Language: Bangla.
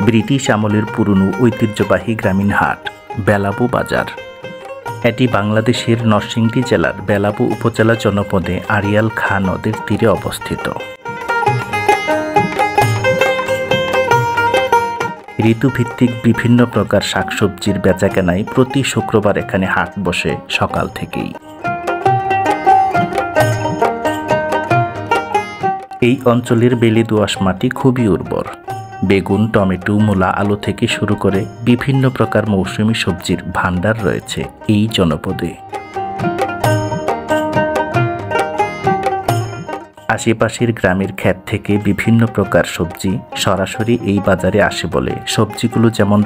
ব্রিটিশ আমলের পুরনো ঐতিহ্যবাহী গ্রামীণ হাট বেলাবো বাজার। এটি বাংলাদেশের নরসিংদী জেলার বেলাবো উপজেলা জনপদে আড়িয়াল খাঁ নদের তীরে অবস্থিত। ঋতুভিত্তিক বিভিন্ন প্রকার শাকসবজির বেচাকেনায় প্রতি শুক্রবার এখানে হাট বসে সকাল থেকেই। এই অঞ্চলের বেলে দোআঁশ মাটি খুবই উর্বর। বেগুন, টমেটো, মূলা, আলু থেকে শুরু করে বিভিন্ন প্রকার মৌসুমী সবজির ভান্ডার রয়েছে এই জনপদে। আশেপাশের গ্রামের ক্ষেত থেকে বিভিন্ন প্রকার সবজি সরাসরি এই বাজারে আসে বলে সবজিগুলো যেমন